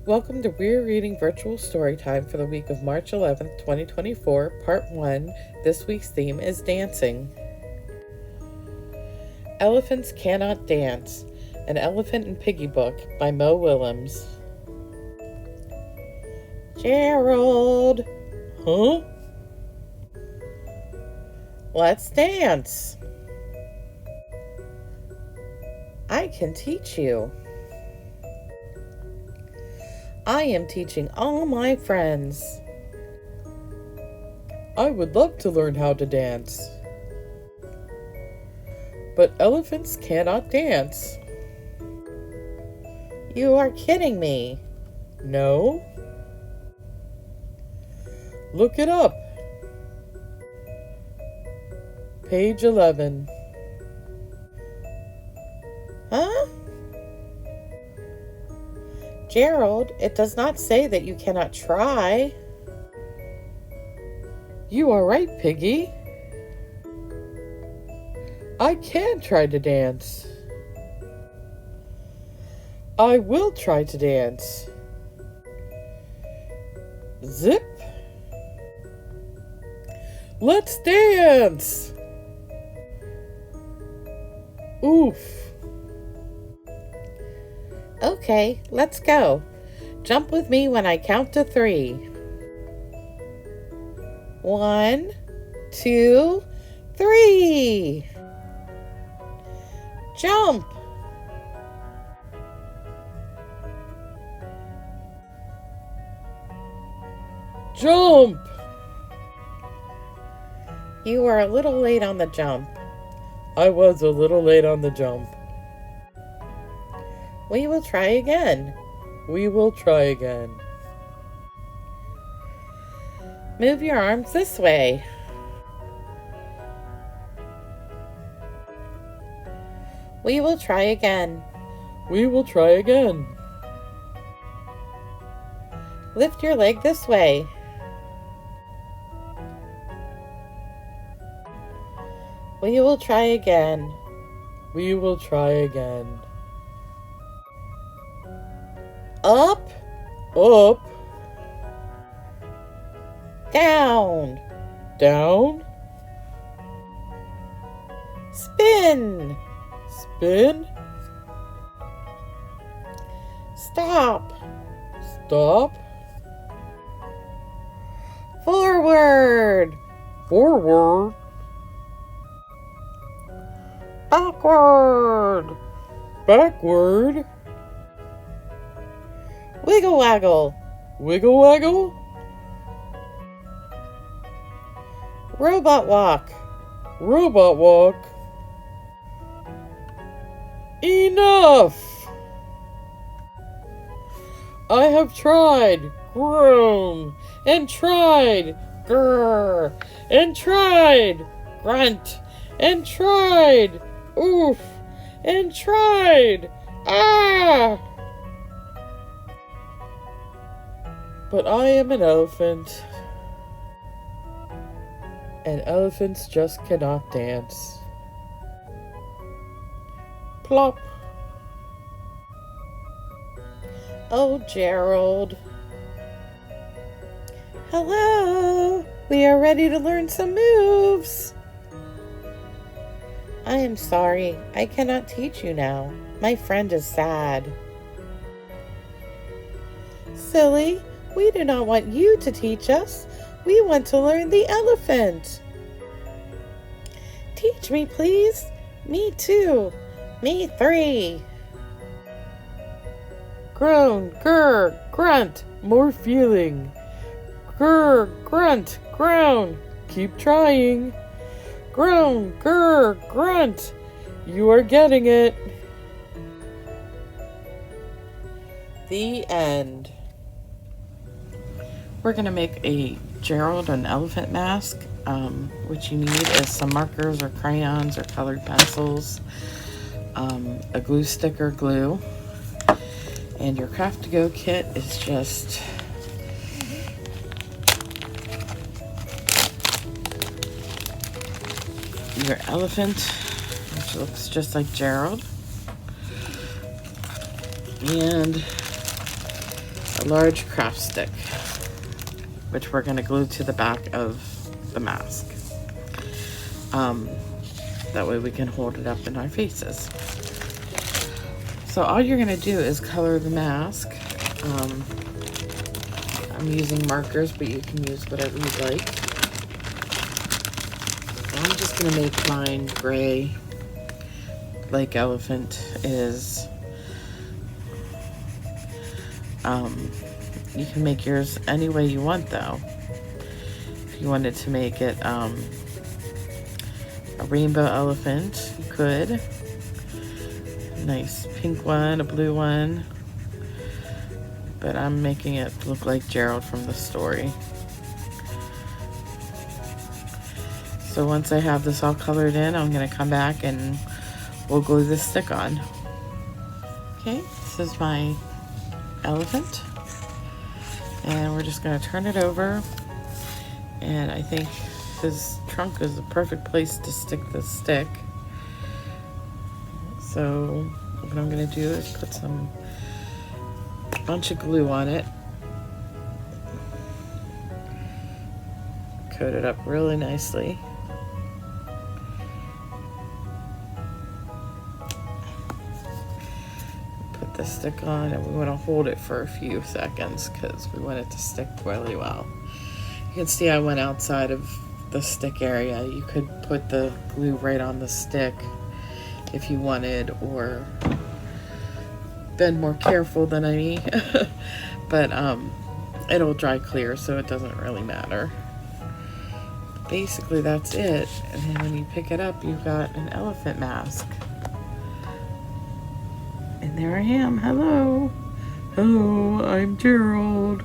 Welcome to Weir Reading Virtual Storytime for the week of March 11th, 2024, Part 1. This week's theme is dancing. Elephants Cannot Dance, an Elephant and Piggy book by Willems. Gerald! Huh? Let's dance! I can teach you. I am teaching all my friends. I would love to learn how to dance. But elephants cannot dance. You are kidding me. No? Look it up. Page 11. Huh? Gerald, it does not say that you cannot try. You are right, Piggy. I can try to dance. I will try to dance. Zip. Let's dance. Oof. Okay, let's go. Jump with me when I count to 3. 1, 2, 3. Jump. Jump. You were a little late on the jump. I was a little late on the jump. We will try again. We will try again. Move your arms this way. We will try again. We will try again. Lift your leg this way. We will try again. We will try again. Up, up, down, down, spin, spin, stop, stop, forward, forward, backward, backward, wiggle waggle, wiggle waggle, robot walk, robot walk. Enough! I have tried, groan, and tried, grrr, and tried, grunt, and tried, oof, and tried, ah! But I am an elephant, and elephants just cannot dance. Plop. Oh, Gerald. Hello. We are ready to learn some moves. I am sorry. I cannot teach you now. My friend is sad. Silly. We do not want you to teach us. We want to learn the elephant. Teach me, please. Me too. Me 3. Groan, grr, grunt, more feeling. Grr, grunt, groan, keep trying. Groan, grr, grunt, you are getting it. The end. We're going to make a Gerald an elephant mask. What you need is some markers or crayons or colored pencils, a glue stick or glue, and your craft to go kit is just your elephant, which looks just like Gerald, and a large craft stick, which we're going to glue to the back of the mask. That way we can hold it up in our faces. So all you're going to do is color the mask. I'm using markers, but you can use whatever you'd like. I'm just going to make mine gray, like elephant is. You can make yours any way you want, though. If you wanted to make it a rainbow elephant, you could. Nice pink one, a blue one. But I'm making it look like Gerald from the story. So once I have this all colored in, I'm going to come back and we'll glue this stick on. Okay, this is my elephant. And we're just going to turn it over. And I think his trunk is the perfect place to stick the stick. So what I'm going to do is put some bunch of glue on it. Coat it up really nicely. Put the stick on, and we want to hold it for a few seconds because we want it to stick really well. You can see I went outside of the stick area. You could put the glue right on the stick if you wanted, or been more careful than me. But it'll dry clear, so it doesn't really matter. Basically that's it. And then when you pick it up, you've got an elephant mask. And there I am. Hello, I'm Gerald.